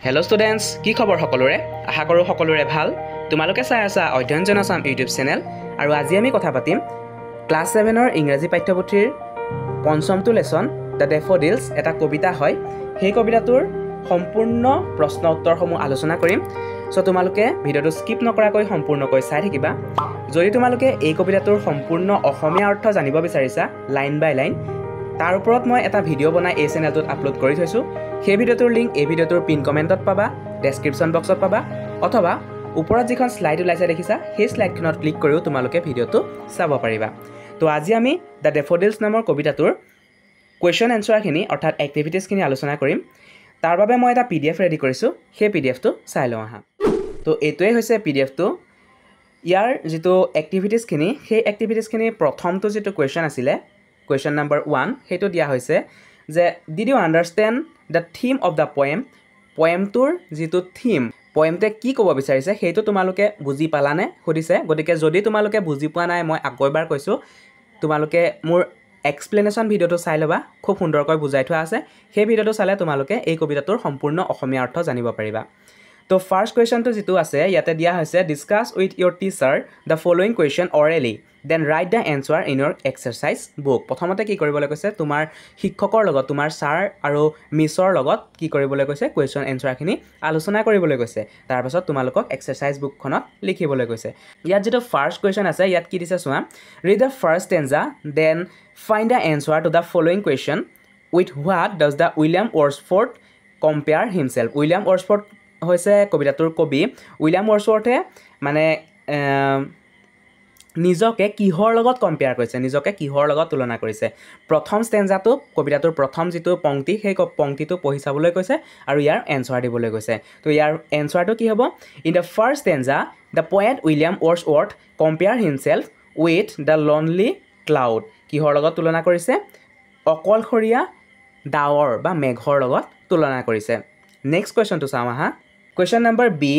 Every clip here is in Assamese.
হেল্ল' ষ্টুডেণ্টছ, কি খবৰ সকলোৰে? আশা কৰোঁ সকলোৰে ভাল। তোমালোকে চাই আছা অধ্যয়ন জন আছাম ইউটিউব চেনেল। আৰু আজি আমি কথা পাতিম ক্লাছ 7ৰ ইংৰাজী পাঠ্যপুথিৰ পঞ্চমটো লেচন দ্য ডেফোডিলছ, এটা কবিতা হয়। সেই কবিতাটোৰ সম্পূৰ্ণ প্ৰশ্ন উত্তৰসমূহ আলোচনা কৰিম। চ' তোমালোকে ভিডিঅ'টো স্কিপ নকৰাকৈ সম্পূৰ্ণকৈ চাই থাকিবা। যদি তোমালোকে এই কবিতাটোৰ সম্পূৰ্ণ অসমীয়া অৰ্থ জানিব বিচাৰিছা লাইন বাই লাইন, তাৰ ওপৰত মই এটা ভিডিঅ' বনাই এই চেনেলটোত আপলোড কৰি থৈছোঁ। সেই ভিডিঅ'টোৰ লিংক এই ভিডিঅ'টোৰ পিন কমেণ্টত পাবা, ডেছক্ৰিপশ্যন বক্সত পাবা, অথবা ওপৰত যিখন শ্লাইড ওলাইছে দেখিছা, সেই শ্লাইডখনত ক্লিক কৰিও তোমালোকে ভিডিঅ'টো চাব পাৰিবা। তো আজি আমি দ্য ডেফোডিলছ নামৰ কবিতাটোৰ কুৱেশ্যন এনচাৰখিনি অৰ্থাৎ এক্টিভিটিজখিনি আলোচনা কৰিম। তাৰ বাবে মই এটা PDF ৰেডি কৰিছোঁ, সেই PDFটো চাই লওঁ আহা। তো এইটোৱে হৈছে PDFটো। ইয়াৰ যিটো এক্টিভিটিজখিনি, সেই এক্টিভিটিজখিনি প্ৰথমটো যিটো কুৱেশ্যন আছিলে, কুৱেশ্যন নম্বৰ 1, সেইটো দিয়া হৈছে যে did you understand the theme of the poem? পয়েমটোৰ যিটো থিম, পয়েমটোৱে কি ক'ব বিচাৰিছে সেইটো তোমালোকে বুজি পালানে সুধিছে। গতিকে যদি তোমালোকে বুজি পোৱা নাই, মই আকৌ এবাৰ কৈছোঁ, তোমালোকে মোৰ এক্সপ্লেনেশ্যন ভিডিঅ'টো চাই ল'বা, খুব সুন্দৰকৈ বুজাই থোৱা আছে। সেই ভিডিঅ'টো চালে তোমালোকে এই কবিতাটোৰ সম্পূৰ্ণ অসমীয়া অৰ্থ জানিব পাৰিবা। তো ফাৰ্ষ্ট কুৱেশ্যনটো যিটো আছে ইয়াতে দিয়া হৈছে discuss with your teacher the following question orally, then write the answer in your exercise book. প্ৰথমতে কি কৰিবলৈ কৈছে, তোমাৰ শিক্ষকৰ লগত, তোমাৰ ছাৰ আৰু মিছৰ লগত কি কৰিবলৈ কৈছে, কুৱেশ্যন এনচাৰখিনি আলোচনা কৰিবলৈ কৈছে। তাৰপাছত তোমালোকক এক্সাৰচাইজ বুকখনত লিখিবলৈ কৈছে। ইয়াত যিটো ফাৰ্ষ্ট কুৱেশ্যন আছে, ইয়াত কি দিছে চোৱা, read the first stanza then find the answer to the following question with what does the William Wordsworth compare himself. William Wordsworth হৈছে কবিতাটোৰ কবি। উইলিয়াম ৱৰ্ডছৱৰ্থে মানে নিজকে কিহৰ লগত কম্পেয়াৰ কৰিছে, নিজকে কিহৰ লগত তুলনা কৰিছে। প্ৰথম ষ্টেঞ্জাটো, কবিতাটোৰ প্ৰথম যিটো পংক্তি, সেই পংক্তিটো পঢ়ি চাবলৈ কৈছে আৰু ইয়াৰ এনচাৰ দিবলৈ কৈছে। তো ইয়াৰ এনচাৰটো কি হ'ব, in the first stanza the poet William Wordsworth compare himself with the lonely cloud. কিহৰ লগত তুলনা কৰিছে? অকলশৰীয়া ডাৱৰ বা মেঘৰ লগত তুলনা কৰিছে। নেক্সট কুৱেশ্যনটো চাওঁ আহা। Question number B,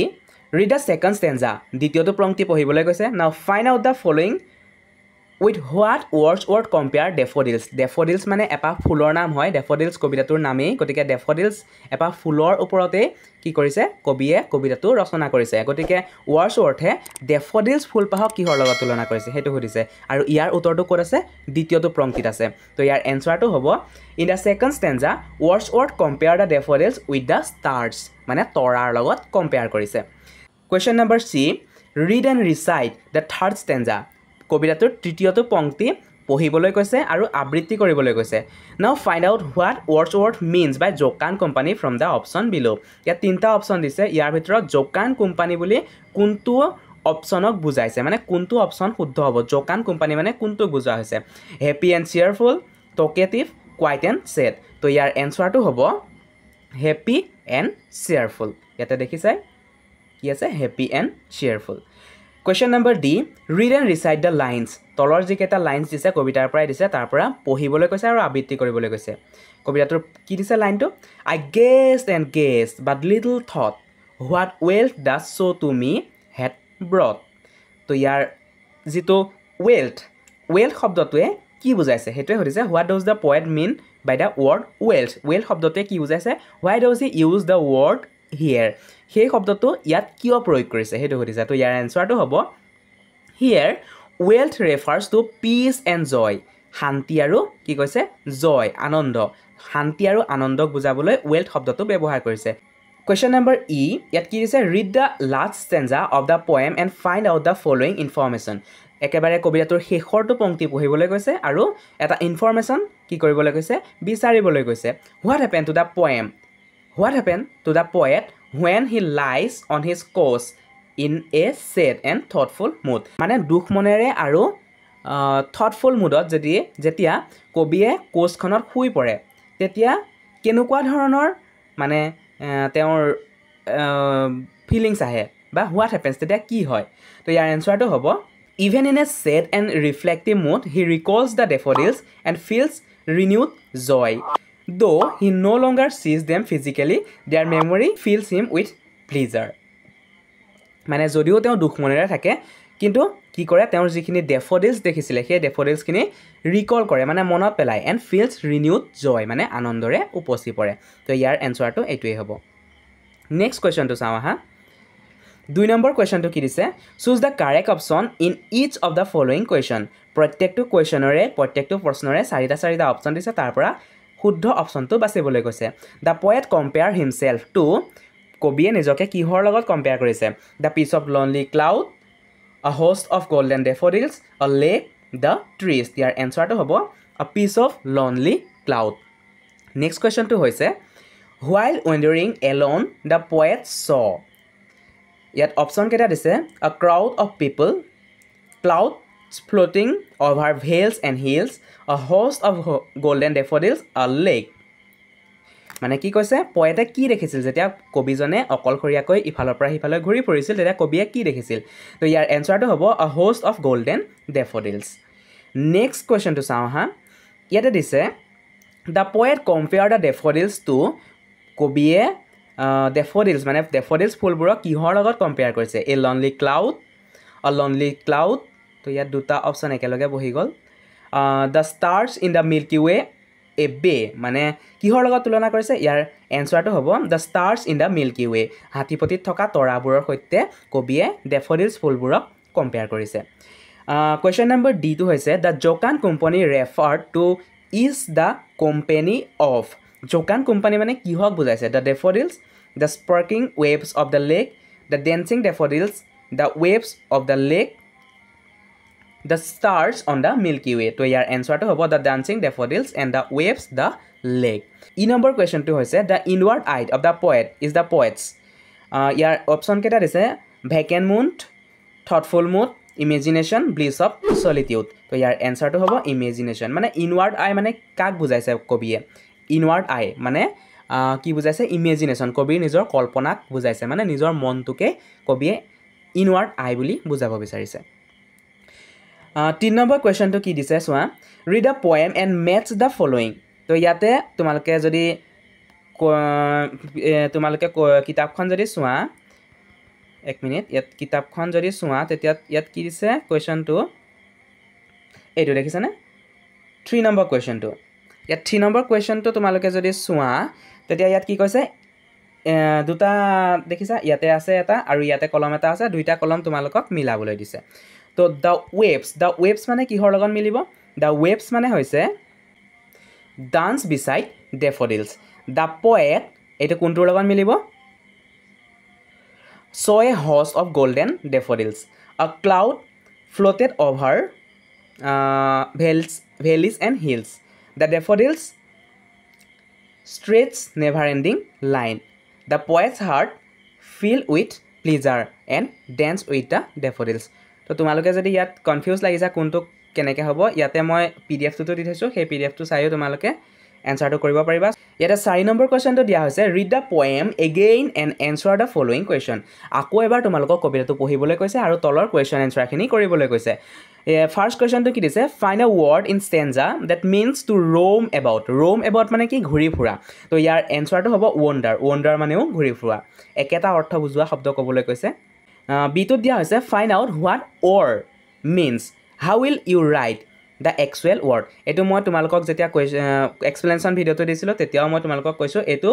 read the second stanza, দ্বিতীয়টো পংক্তি পঢ়িবলৈ কৈছে। Now find out the following with what Wordsworth compare daffodils. Daffodils মানে এপাহ ফুলৰ নাম হয়, ডেফোডিলছ কবিতাটোৰ নামেই। গতিকে ডেফোডিলছ এপাহ ফুলৰ ওপৰতেই কি কৰিছে, কবিয়ে কবিতাটো ৰচনা কৰিছে। গতিকে ৱৰ্ডছৱৰ্থে ডেফোডিলছ ফুলপাহক কিহৰ লগত তুলনা কৰিছে সেইটো সুধিছে, আৰু ইয়াৰ উত্তৰটো ক'ত আছে, দ্বিতীয়টো পংক্তিত আছে। তো ইয়াৰ এনচাৰটো হ'ব, in the second stanza Wordsworth compare the daffodils with the stars, মানে তৰাৰ লগত কম্পেয়াৰ কৰিছে। Question number C, read and recite the third stanza. কবিতাটোৰ তৃতীয়টো পংক্তি পঢ়িবলৈ কৈছে আৰু আবৃত্তি কৰিবলৈ কৈছে। Now find out what Wordsworth means by jocund company from the option below. ইয়াত 3টা অপশ্যন দিছে, ইয়াৰ ভিতৰত জোকান কোম্পানী বুলি কোনটো অপশ্যনক বুজাইছে, মানে কোনটো অপশ্যন শুদ্ধ হ'ব। জোকান কোম্পানী মানে কোনটোক বুজোৱা হৈছে, happy and cheerful, talkative, quiet and sad. তো ইয়াৰ এনচাৰটো হ'ব হেপী এণ্ড চিয়াৰফুল। ইয়াতে দেখিছাই কি আছে, happy and cheerful. Question number D, read and recite the lines. তলৰ যিকেইটা লাইনছ দিছে কবিতাৰ পৰাই দিছে, তাৰ পৰা পঢ়িবলৈ কৈছে আৰু আবৃত্তি কৰিবলৈ কৈছে। কবিতাটোৰ কি দিছে লাইনটো, I gazed and gazed but little thought what wealth does show' to me had brought. তো ইয়াৰ যিটো ৱেল্থ, ৱেল্থ শব্দটোৱে কি বুজাইছে সেইটোৱে সুধিছে। What does the poet mean by the word wealth. Wealth শব্দটোৱে কি বুজাইছে, why does he use the word here. সেই শব্দটো ইয়াত কিয় প্ৰয়োগ কৰিছে সেইটো সুধিছে। তো ইয়াৰ এনচাৰটো হ'ব, here wealth refers to peace and joy. শান্তি আৰু কি কৈছে, জয়, আনন্দ। শান্তি আৰু আনন্দক বুজাবলৈ ৱেল্থ শব্দটো ব্যৱহাৰ কৰিছে। কুৱেশ্যন নম্বৰ ই, ইয়াত কি দিছে, read the last stanza of the poem and find out the following information. একেবাৰে কবিতাটোৰ শেষৰটো পংক্তি পঢ়িবলৈ কৈছে আৰু এটা ইনফৰ্মেশ্যন কি কৰিবলৈ কৈছে, বিচাৰিবলৈ কৈছে। What happen two the poem, what happen to the poet when he lies on his couch in a sad and thoughtful mood। মানে দুখ মনেৰে আৰু থটফুল মুডত যেতিয়া কবিয়ে কোচখনত শুই পৰে, তেতিয়া কেনেকুৱা ধৰণৰ মানে তেওঁৰ ফিলিংছ আহে বা হোৱাট হেপেন্স, তেতিয়া কি হয়। তো ইয়াৰ এনচাৰটো হ'ব, even in a sad and reflective mood he recalls the daffodils and feels renewed joy. Though he no longer sees them physically, their memory fills him with pleasure। মানে যদিও তেওঁ দুখ মনেৰে থাকে, কিন্তু কি কৰে, তেওঁৰ যিখিনি ডেফোডিলছ দেখিছিলে সেই ডেফোডিলছখিনি ৰিকল কৰে, মানে মনত পেলায়। এণ্ড ফিলছ ৰিনিউড জয়, মানে আনন্দৰে উপচি পৰে। তো ইয়াৰ এনচাৰটো এইটোৱেই হ'ব। নেক্সট কুৱেশ্যনটো চাওঁ আহা 2 নম্বৰ কুৱেশ্যনটো কি দিছে choose the correct option in each of the following question প্ৰত্যেকটো কুৱেশ্যনৰে প্ৰত্যেকটো প্ৰশ্নৰে চাৰিটা অপশ্যন দিছে তাৰ পৰা শুদ্ধ অপশ্যনটো বাছিবলৈ কৈছে the poet compare himself to কবিয়ে নিজকে কিহৰ লগত কম্পেয়াৰ কৰিছে the piece of lonely cloud a host of golden daffodils a lake the trees ইয়াৰ এনচাৰটো হ'ব a piece of lonely cloud next কুৱেশ্যনটো হৈছে while wandering alone the poet saw ইয়াত অপশ্যন কেইটা দিছে a crowd of people clouds floating over vales and hills a host of golden daffodils a lake মানে কি কৈছে পয়েটে কি দেখিছিল যেতিয়া কবিজনে অকলশৰীয়াকৈ ইফালৰ পৰা সিফালৈ ঘূৰি ফুৰিছিল তেতিয়া কবিয়ে কি দেখিছিল তো ইয়াৰ এনচাৰটো হ'ব a host of golden daffodils next কুৱেশ্যনটো চাওঁ হা ইয়াতে দিছে the poet compared the daffodils to কবিয়ে ডেফোডিলছ মানে ডেফোডিলছ ফুলবোৰক কিহৰ লগত কম্পেয়াৰ কৰিছে এ লনলি ক্লাউড তো ইয়াত দুটা অপশ্যন একেলগে বহি গ'ল the stars in the milky way এ বে মানে কিহৰ লগত তুলনা কৰিছে ইয়াৰ এনচাৰটো হ'ব the stars in the milky way হাতীপতিত থকা তৰাবোৰৰ সৈতে কবিয়ে ডেফোডিলছ ফুলবোৰক কম্পেয়াৰ কৰিছে কুৱেশ্যন নম্বৰ ডিটো হৈছে the jocund company refer to is the company of jocund company মানে কিহক বুজাইছে the daffodils the sparkling waves of the lake the dancing daffodils the waves of the lake the stars on the milky way তো ইয়াৰ এনচাৰটো হ'ব the dancing daffodils and the waves the lake number কুৱেশ্যনটো হৈছে the inward eye of the poet is the poet's ইয়াৰ অপশ্যন কেইটা দিছে vacant mood thoughtful mood imagination bliss of solitude তো ইয়াৰ এনচাৰটো হ'ব ইমেজিনেশ্যন মানে ইনৱাৰ্ড আই মানে কাক বুজাইছে কবিয়ে ইনৱাৰ্ড আই মানে কি বুজাইছে ইমেজিনেশ্যন কবিৰ নিজৰ কল্পনাক বুজাইছে মানে নিজৰ মনটোকে কবিয়ে ইনৱাৰ্ড আই বুলি বুজাব বিচাৰিছে 3 নম্বৰ কুৱেশ্যনটো কি দিছে চোৱা read the poem and match the following তো ইয়াতে তোমালোকে যদি কিতাপখন যদি চোৱা এক মিনিট ইয়াত কিতাপখন যদি চোৱা তেতিয়া ইয়াত কি দিছে কুৱেশ্যনটো এইটো দেখিছেনে 3 নম্বৰ কুৱেশ্যনটো ইয়াত 3 নম্বৰ কুৱেশ্যনটো তোমালোকে যদি চোৱা তেতিয়া ইয়াত কি কৈছে দুটা দেখিছা ইয়াতে আছে এটা আৰু ইয়াতে কলম এটা আছে দুইটা কলম তোমালোকক মিলাবলৈ দিছে তো দ্য ৱেভছ মানে কিহৰ লগত মিলিব দ্য ৱেভছ মানে হৈছে ডান্স বিচাইড ডেফোডিলছ দ্য পয়েট এইটো কোনটোৰ লগত মিলিব saw a host of golden daffodils a cloud floated over valleys and hills the daffodils stretched never-ending line the poet's heart filled with pleasure and danced with the daffodils তো তোমালোকে যদি ইয়াত কনফিউজ লাগিছে কোনটো কেনেকৈ হ'ব ইয়াতে মই পিডিএফটো দি থৈছোঁ সেই পিডিএফটো চাইও তোমালোকে এনচাৰটো কৰিব পাৰিবা ইয়াতে 4 নম্বৰ কুৱেশ্যনটো দিয়া হৈছে read the poem again and answer the following question আকৌ এবাৰ তোমালোকক কবিতাটো পঢ়িবলৈ কৈছে আৰু তলৰ কুৱেশ্যন এনচাৰখিনি কৰিবলৈ কৈছে ফাৰ্ষ্ট কুৱেশ্যনটো কি দিছে find a word in stanza that means to roam about মানে কি ঘূৰি ফুৰা তো ইয়াৰ এনচাৰটো হ'ব ৱণ্ডাৰ মানেও ঘূৰি ফুৰা একেটা অৰ্থ বুজোৱা শব্দ ক'বলৈ কৈছে বিটোত দিয়া হৈছে find out what or means how will you write the actual word এইটো মই তোমালোকক যেতিয়া এক্সপ্লেনেশ্যন ভিডিঅ'টো দিছিলোঁ তেতিয়াও মই তোমালোকক কৈছোঁ এইটো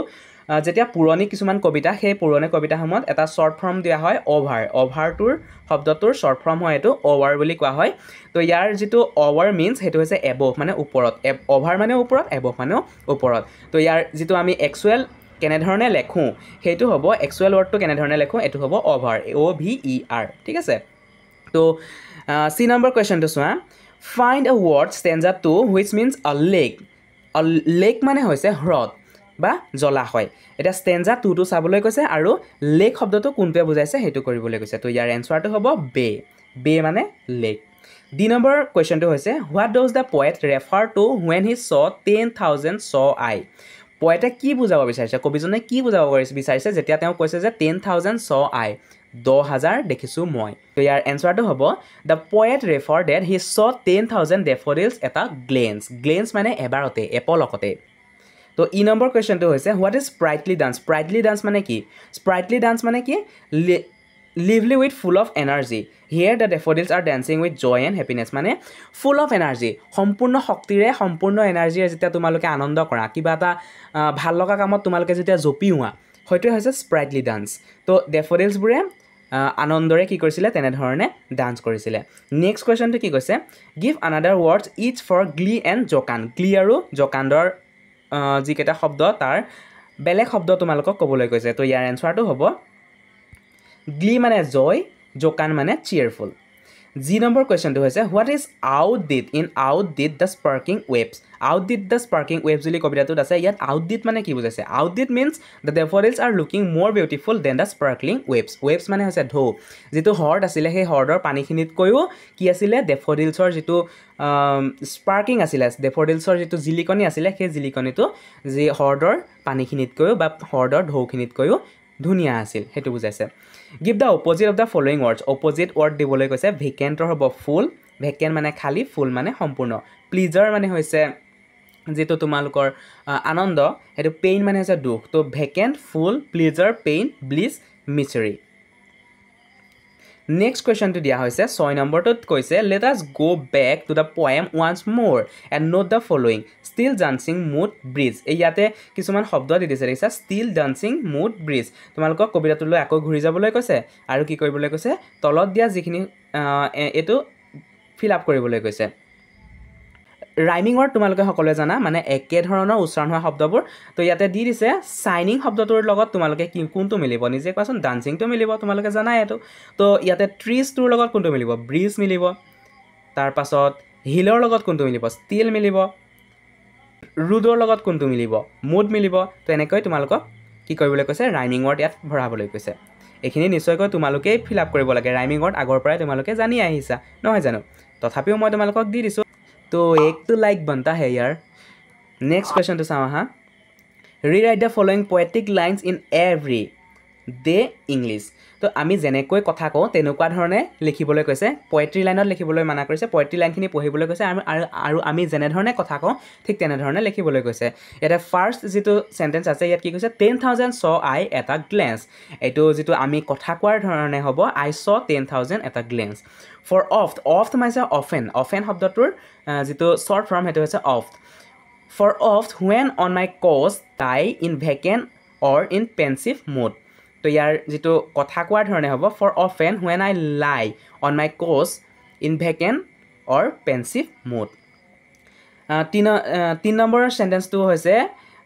যেতিয়া পুৰণি কিছুমান কবিতা সেই পুৰণি কবিতাসমূহত এটা শ্বৰ্ট ফৰ্ম দিয়া হয় অভাৰটোৰ শব্দটোৰ শ্বৰ্ট ফৰ্ম হয় এইটো অভাৰ বুলি কোৱা হয় তো ইয়াৰ যিটো অভাৰ মিনছ সেইটো হৈছে এবভ মানে ওপৰত অভাৰ মানে ওপৰত এবভ মানেও ওপৰত তো ইয়াৰ যিটো আমি একচুৱেল কেনেধৰণে লেখোঁ সেইটো হ'ব একচুৱেল ৱৰ্ডটো কেনেধৰণে লেখোঁ এইটো হ'ব অভাৰ OVER ঠিক আছে তো চি নম্বৰ কুৱেশ্যনটো চোৱা find a word stanza two which means আ লেক মানে হৈছে হ্ৰদ বা জলাশয় এতিয়া ষ্টেঞ্জা টুটো চাবলৈ কৈছে আৰু লেক শব্দটো কোনটোৱে বুজাইছে সেইটো কৰিবলৈ কৈছে তো ইয়াৰ এনচাৰটো হ'ব বে মানে লেক ডি নম্বৰ কুৱেশ্যনটো হৈছে what does the poet refer to when he saw 10,000 saw I পয়েটে কি বুজাব বিচাৰিছে কবিজনে কি বুজাব বিচাৰিছে যেতিয়া তেওঁ কৈছে যে 10,000 চ আই 10,000 দেখিছোঁ মই তো ইয়াৰ এনচাৰটো হ'ব the poet refer that he saw 10,000 daffodils এটা গ্লেন্স মানে এবাৰতে এপলকতে তো ই নম্বৰ কুৱেশ্যনটো হৈছে হোৱাট ইজ স্প্ৰাইটলি ডান্স মানে কি lively with full of energy here the daffodils are dancing with joy and happiness মানে ফুল অফ এনাৰ্জি সম্পূৰ্ণ শক্তিৰে সম্পূৰ্ণ এনাৰ্জিৰে যেতিয়া তোমালোকে আনন্দ কৰা কিবা এটা ভাল লগা কামত তোমালোকে যেতিয়া জঁপিওৱা হয়তো হৈছে স্প্ৰাইটলি ডান্স তো ডেফোডিলছবোৰে আনন্দৰে কি কৰিছিলে তেনেধৰণে ডান্স কৰিছিলে নেক্সট কুৱেশ্যনটো কি কৈছে give another words each for glee and jocund glee আৰু জকাণ্ডৰ যিকেইটা শব্দ তাৰ বেলেগ শব্দ তোমালোকক ক'বলৈ কৈছে তো ইয়াৰ এনচাৰটো হ'ব গ্লি মানে জয় জকান মানে চিয়াৰফুল জি নম্বৰ কুৱেশ্যনটো হৈছে what is outdid in outdid the sparkling waves outdid the sparkling waves বুলি কবিতাটোত আছে ইয়াত আউটডিড মানে কি বুজাইছে outdid means the daffodils are looking more beautiful than the sparkling waves waves মানে হৈছে ঢৌ যিটো হ্ৰদ আছিলে সেই হ্ৰদৰ পানীখিনিতকৈও কি আছিলে ডেফোডিলছৰ যিটো স্পাৰ্কিং আছিলে ডেফোডিলছৰ যিটো জিলিকনি আছিলে সেই জিলিকনিটো যি হ্ৰদৰ পানীখিনিতকৈও বা হ্ৰদৰ ঢৌখিনিতকৈও ধুনীয়া আছিল সেইটো বুজাইছে give the opposite of the following words opposite word দিবলৈ কৈছে ভেকেণ্টৰ হ'ব ফুল ভেকেণ্ট মানে খালী ফুল মানে সম্পূৰ্ণ প্লিজাৰ মানে হৈছে যিটো তোমালোকৰ আনন্দ সেইটো পেইন মানে হৈছে দুখ তো vacant full pleasure pain bliss misery next কুৱেশ্যনটো দিয়া হৈছে 6 নম্বৰটোত কৈছে let us go back to the poem once more and note the following still dancing mood breeze এই ইয়াতে কিছুমান শব্দ দি দিছে দেখিছা ষ্টিল ডান্সিং মুড ব্ৰিজ তোমালোকক কবিতাটোলৈ আকৌ ঘূৰি যাবলৈ কৈছে আৰু কি কৰিবলৈ কৈছে তলত দিয়া যিখিনি এইটো ফিল আপ কৰিবলৈ কৈছে ৰাইমিং ৱৰ্ড তোমালোকে সকলোৱে জানা মানে একে ধৰণৰ উচ্চাৰণ হোৱা শব্দবোৰ তো ইয়াতে দি দিছে চাইনিং শব্দটোৰ লগত তোমালোকে কোনটো মিলিব নিজে কোৱাচোন ডান্সিংটো মিলিব তোমালোকে জানাই এইটো তো ইয়াতে ট্ৰিজটোৰ লগত কোনটো মিলিব ব্ৰিজ মিলিব তাৰপাছত হিলৰ লগত কোনটো মিলিব ষ্টিল মিলিব ৰুডৰ লগত কোনটো মিলিব মুড মিলিব তো এনেকৈ তোমালোকক কি কৰিবলৈ কৈছে ৰাইমিং ৱৰ্ড ইয়াত ভৰাবলৈ কৈছে এইখিনি নিশ্চয়কৈ তোমালোকেই ফিল আপ কৰিব লাগে ৰাইমিং ৱৰ্ড আগৰ পৰাই তোমালোকে জানি আহিছা নহয় জানো তথাপিও মই তোমালোকক দি দিছোঁ तो एक तो लाइक बनता है यार नेक्स्ट क्वेश्चन तो चाওঁ हाँ rewrite the following poetic lines in every day English तो आमी जेनेকৈ কথা কওঁ তেনেকুৱা ধৰণে লিখিবলৈ কৈছে পোয়েট্ৰি লাইনত লিখিবলৈ মানা কৰিছে পোয়েট্ৰি লাইনখিনি পঢ়িবলৈ কৈছে আৰু আমি যেনে ধৰণে কথা কওঁ ঠিক তেনে ধৰণে লিখিবলৈ কৈছে এটা ফাৰ্স্ট যেটো সেন্টেন্স আছে ইয়াত কি কৈছে 10,000 saw I at a glance এটো যেটো আমি কথা কোৱাৰ ধৰণে হ'ব I saw 10,000 at a glance for oft মানে often শব্দটোৰ যেটো short form হেতু হৈছে oft for oft when on my course die in vacant or in pensive mood তো ইয়াৰ যেটো কথা কোৱাৰ ধৰণে হ'ব for often when I lie on my course in vacant or pensive mood 3 নম্বৰৰ সেন্টেন্সটো হৈছে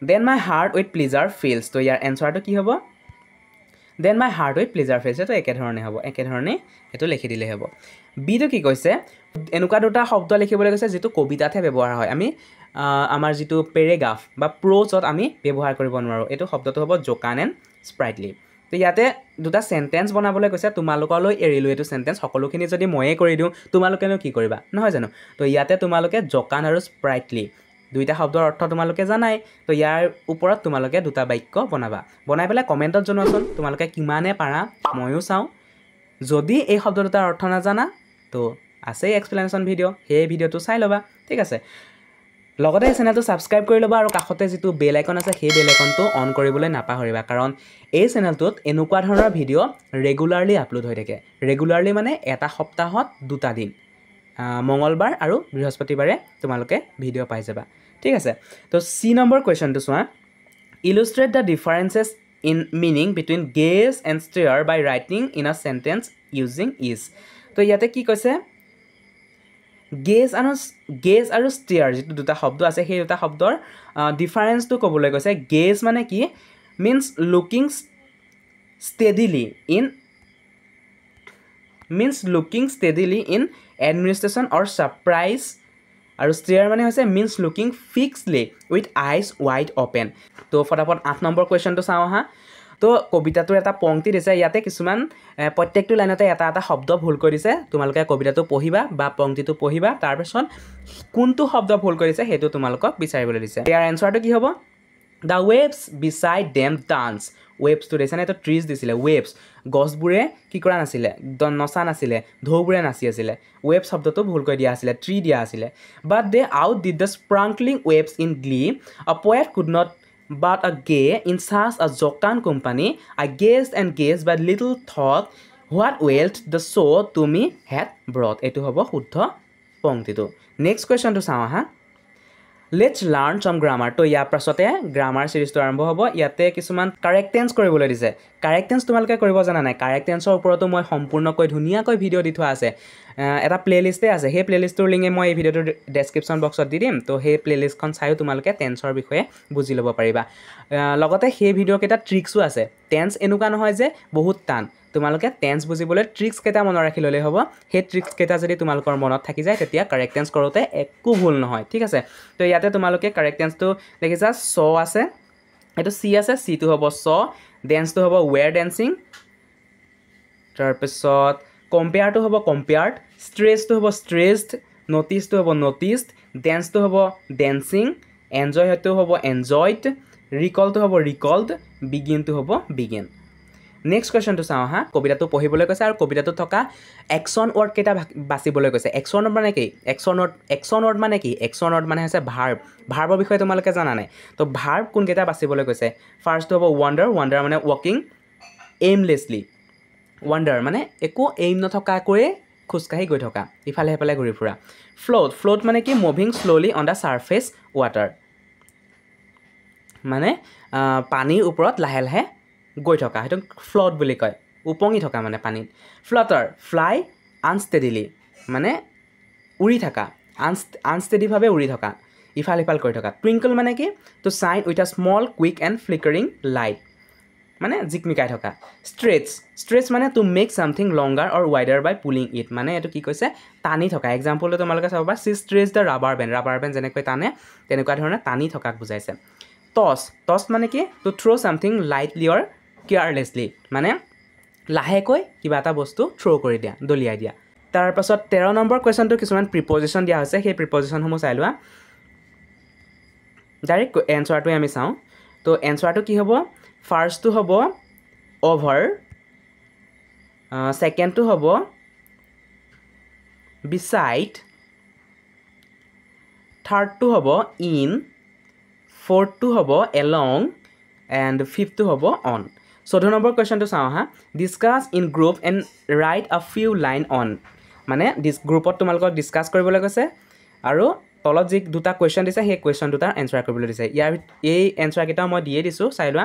then my heart with pleasure feels তো ইয়াৰ এনসাৰটো কি হ'ব then my heart with pleasure feels তো একে ধৰণে হ'ব একে ধৰণে এটো লিখি দিলে হ'ব বি তো কি কৈছে এনেকুৱা দুটা শব্দ লিখিবলৈ কৈছে যেটো কবিতাতে ব্যৱহাৰ হয় আমি আমাৰ যেটো পেৰাগ্ৰাফ বা প্ৰজত আমি ব্যৱহাৰ কৰিব নোৱাৰো এটো শব্দটো হ'ব জকান এণ্ড স্প্ৰাইটলি তো ইয়াতে দুটা সেন্টেন্স বনাবলৈ কৈছে তোমালোকলৈ এৰিলো এটো সেন্টেন্স সকলোখিনি যদি ময়ে কৰি দিও তোমালোকেনো কি কৰিবা নহয় জানো তো ইয়াতে তোমালোকে জকান আৰু স্প্ৰাইটলি দুইটা শব্দৰ অৰ্থ তোমালোকে জানাই তো ইয়াৰ ওপৰত তোমালোকে দুটা বাক্য বনাবা বনাই পেলাই কমেন্টত জনোৱাচোন তোমালোকে কিমানে পাৰা ময়ো চাও যদি এই শব্দ দুটাৰ অৰ্থ নাজানা তো আছে এক্সপ্লেনেশন ভিডিও সেই ভিডিওটো চাই লবা ঠিক আছে লগতে চেনেলটো সাবস্ক্ৰাইব কৰি লবা আৰু কাষতে যেটো বেল আইকন আছে সেই বেল আইকনটো অন কৰিবলৈ নাপাহৰিবা কাৰণ এই চেনেলটোত এনেকুৱা ধৰণৰ ভিডিও ৰেগুলাৰলি আপলোড হৈ থাকে ৰেগুলাৰলি মানে এটা সপ্তাহত দুটা দিন মঙ্গলবাৰ আৰু বৃহস্পতিবাৰে তোমালোকে ভিডিও পাই যাবা ঠিক আছে তো সি নম্বৰ কোৱেশ্চনটো চোৱা ইলাস্ট্ৰেট the ডিফাৰেন্সেস in meaning between gaze and stare by writing in a sentence using is তো ইয়াতে কি কৈছে gaze আৰু stare যেটো দুটা শব্দ আছে সেই দুটা শব্দৰ ডিফাৰেন্সটো ক'বলৈ কৈছে gaze মানে কি means looking steadily in admiration or surprise আৰু stare মানে হৈছে means looking fixedly with eyes wide open তো ফটাফট 8 নম্বৰ কোৱেশ্চনটো চাওঁ হা তো কবিতাটোৰ এটা পংক্তি দিছে ইয়াতে কিছুমান প্ৰত্যেকটো লাইনতে এটা শব্দ ভুল কৰিছে তোমালোকে কবিতাটো পঢ়িবা বা পংক্তিটো পঢ়িবা তাৰ পিছত কোনটো শব্দ ভুল কৰিছে হেতু তোমালোকক বিচাৰিবলৈ দিছে ইয়াৰ এনসাৰটো কি হ'ব the waves beside them dance waves to দিছে না এটা ট্ৰিজ দিছিলে waves গছবোৰে কি কৰা নাছিলে নচা নাছিলে ঢৌবোৰে নাচি আছিল waves শব্দটো ভুল কৰি দিয়া আছিল ট্ৰি দিয়া আছিল but they outdid the sparkling waves in glee a poet could not but a gay in such a jocund company I gazed and gazed but little thought what wealth the show to me had brought এটো হ'ব শুদ্ধ পংক্তিটো নেক্সট কোৱেশ্চনটো চাওঁ হা লেটছ লাৰ্ণ সম গ্ৰামাৰ তো ইয়াৰ পাছতে গ্ৰামাৰ চিৰিজটো আৰম্ভ হ'ব ইয়াতে কিছুমান কাৰেক্ট টেন্স কৰিবলৈ দিছে কাৰেক্ট টেন্স তোমালোকে কৰিব জানা নাই কাৰেক্ট টেন্সৰ ওপৰতো মই সম্পূৰ্ণকৈ ধুনীয়াকৈ ভিডিঅ' দি থোৱা আছে এটা প্লেলিষ্টে আছে সেই প্লেলিষ্টটোৰ লিংকে মই এই ভিডিঅ'টোৰ ডেছক্ৰিপশ্যন বক্সত দি দিম তো সেই প্লেলিষ্টখন চাইও তোমালোকে টেন্সৰ বিষয়ে বুজি ল'ব পাৰিবা লগতে সেই ভিডিঅ' কেইটা ট্ৰিক্সো আছে টেন্স এনেকুৱা নহয় যে বহুত টান তোমালোকে টেন্স বুজিবলৈ ট্ৰিক্স কেইটা মনত ৰাখি ল'লে হ'ব সেই ট্ৰিক্স কেইটা যদি তোমালোকৰ মনত থাকি যায় তেতিয়া কাৰেক্ট টেন্স কৰোঁতে একো ভুল নহয় ঠিক আছে তো ইয়াতে তোমালোকে কাৰেক্ট টেন্সটো দেখিছা চ আছে এইটো চি আছে চিটো হ'ব চ ডেন্সটো হ'ব ৱেৰ ডেন্সিং তাৰপিছত কম্পেয়াৰটো হ'ব কম্পেয়াৰ্ড ষ্ট্ৰেছটো হ'ব ষ্ট্ৰেছড নটিছটো হ'ব নটিছড ডেন্সটো হ'ব ডেন্সিং এনজয় হয়তো হ'ব এনজয়ড ৰিকলটো হ'ব ৰিকলড বিগিনটো হ'ব বিগিন নেক্সট কুৱেশ্যনটো চাওঁ হা কবিতাটো পঢ়িবলৈ কৈছে আৰু কবিতাটোত থকা একশ্যন ৱৰ্ড কেইটা বাচিবলৈ কৈছে একশ্যন ৱৰ্ড মানে কি একশ্যন ৱৰ্ড মানে কি একশ্যন ৱৰ্ড মানে হৈছে ভাৰ্বৰ বিষয়ে তোমালোকে জানা নাই তো ভাৰ্ব কোনকেইটা বাচিবলৈ কৈছে ফাৰ্ষ্টটো হ'ব ৱাণ্ডাৰ মানে ৱাকিং এইমলেছলি ৱাণ্ডাৰ মানে একো এইম নথকাকৈয়ে খোজকাঢ়ি গৈ থকা ইফালে সিফালে ঘূৰি ফুৰা ফ্লোট মানে কি moving slowly on the surface water মানে পানীৰ ওপৰত লাহে লাহে গৈ থকা সেইটো ফ্ল'ট বুলি কয় উপঙি থকা মানে পানীত ফ্লাটাৰ ফ্লাই আনষ্টেডিলি মানে উৰি থকা আনষ্টেডিভাৱে উৰি থকা ইফাল সিফাল কৰি থকা টুইংকল মানে কি to shine with a small quick and flickering light মানে জিকমিকাই থকা ষ্ট্ৰেটছ মানে to make something longer or wider by pulling it মানে এইটো কি কৈছে টানি থকা এক্সাম্পলটো তোমালোকে চাব পাৰা she stretch the rubber band যেনেকৈ টানে তেনেকুৱা ধৰণে টানি থকাক বুজাইছে টছ মানে কি টু থ্ৰ' ছামথিং লাইটলি অৰ কেয়াৰলেছলি মানে লাহেকৈ কিবা এটা বস্তু থ্ৰ' কৰি দিয়া দলিয়াই দিয়া তাৰপাছত 13 নম্বৰ কুৱেশ্যনটো কিছুমান প্ৰিপজিশ্যন দিয়া হৈছে সেই প্ৰিপজিশ্যনসমূহ চাই লোৱা ডাইৰেক্ট এনচাৰটোৱে আমি চাওঁ তো এনচাৰটো কি হ'ব ফাৰ্ষ্টটো হ'ব অভাৰ ছেকেণ্ডটো হ'ব বিচাইড থাৰ্ডটো হ'ব ইন ফ'ৰ্থটো হ'ব এলং এণ্ড ফিফথটো হ'ব অন 14 নম্বৰ কুৱেশ্যনটো চাওঁ হা discuss in group and right a few line on মানে গ্ৰুপত তোমালোকক ডিছকাছ কৰিবলৈ কৈছে আৰু তলত যি দুটা কুৱেশ্যন দিছে সেই কুৱেশ্যন দুটাৰ এনচাৰ কৰিবলৈ দিছে এই এনচাৰকেইটাও মই দিয়ে দিছোঁ চাই লোৱা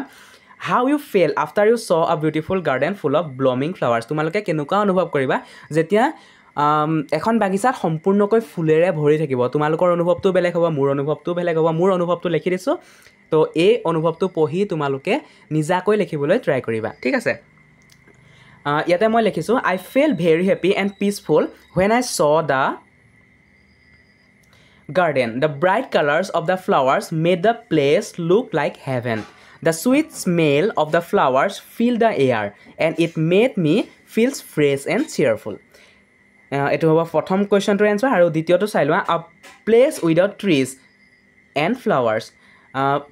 how you feel after you saw a beautiful garden full of blooming flowers তোমালোকে কেনেকুৱা অনুভৱ কৰিবা যেতিয়া এখন বাগিচাত সম্পূৰ্ণকৈ ফুলেৰে ভৰি থাকিব তোমালোকৰ অনুভৱটো বেলেগ হ'ব মোৰ অনুভৱটো বেলেগ হ'ব মোৰ অনুভৱটো লিখি দিছোঁ তো এই অনুভৱটো পঢ়ি তোমালোকে নিজাকৈ লিখিবলৈ ট্ৰাই কৰিবা ঠিক আছে ইয়াতে মই লিখিছোঁ I feel very happy and peaceful when I saw the garden. The bright colors of the flowers made the place look like heaven. The sweet smell of the flowers filled the air and it made me feel fresh and cheerful. Etu hobo prothom question to answer aru dityoto sai lua a place without trees and flowers.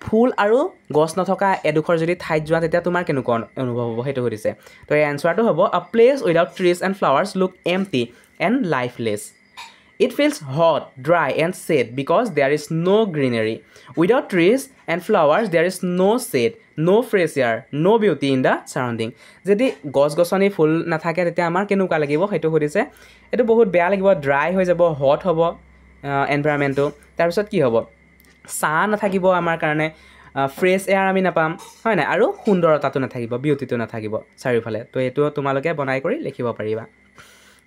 Phul aru gos nothoka edukhor jodi thait jua tetia tumar kenuko anubhob hobo hetu horise. To ei answer to hobo a place without trees and flowers look empty and lifeless. It feels hot, dry and sad because there is no greenery. Without trees and flowers, there is no shade, no fresh air, no beauty in the surrounding. Jodi gos gosoni phul na thake tete amar kenuka lagibo hetu horise. Etu bahut beya lagibo, dry hoi jabo, hot hobo environment to. Tar pisot ki hobo? Sa na thakibo amar karone fresh air ami napam hoy na aru sundorota to na thakibo, beauty to na thakibo sarifale. To etu tumaloke banai kori likhibo pariba.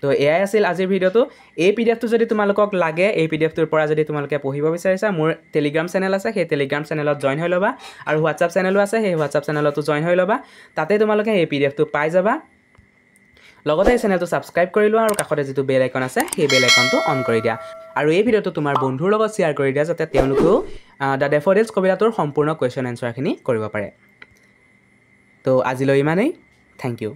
তো এয়াই আছিল আজিৰ ভিডিঅ'টো এই পিডিএফটো যদি তোমালোকক লাগে এই পিডিএফটোৰ পৰা যদি তোমালোকে পঢ়িব বিচাৰিছা মোৰ টেলিগ্ৰাম চেনেল আছে সেই টেলিগ্ৰাম চেনেলত জইন হৈ ল'বা আৰু হোৱাটছআপ চেনেলো আছে সেই হোৱাটছআপ চেনেলতো জইন হৈ ল'বা তাতে তোমালোকে এই পিডিএফটো পাই যাবা লগতে এই চেনেলটো সাবস্ক্ৰাইব কৰি লোৱা আৰু কাষতে যিটো বেল আইকন আছে সেই বেল আইকনটো অন কৰি দিয়া আৰু এই ভিডিঅ'টো তোমাৰ বন্ধুৰ লগত শ্বেয়াৰ কৰি দিয়া যাতে তেওঁলোকেও দা ডেফোডিলছ কবিতাটোৰ সম্পূৰ্ণ কুৱেশ্যন এনচাৰখিনি কৰিব পাৰে তো আজিলৈ ইমানেই থ্যাংক ইউ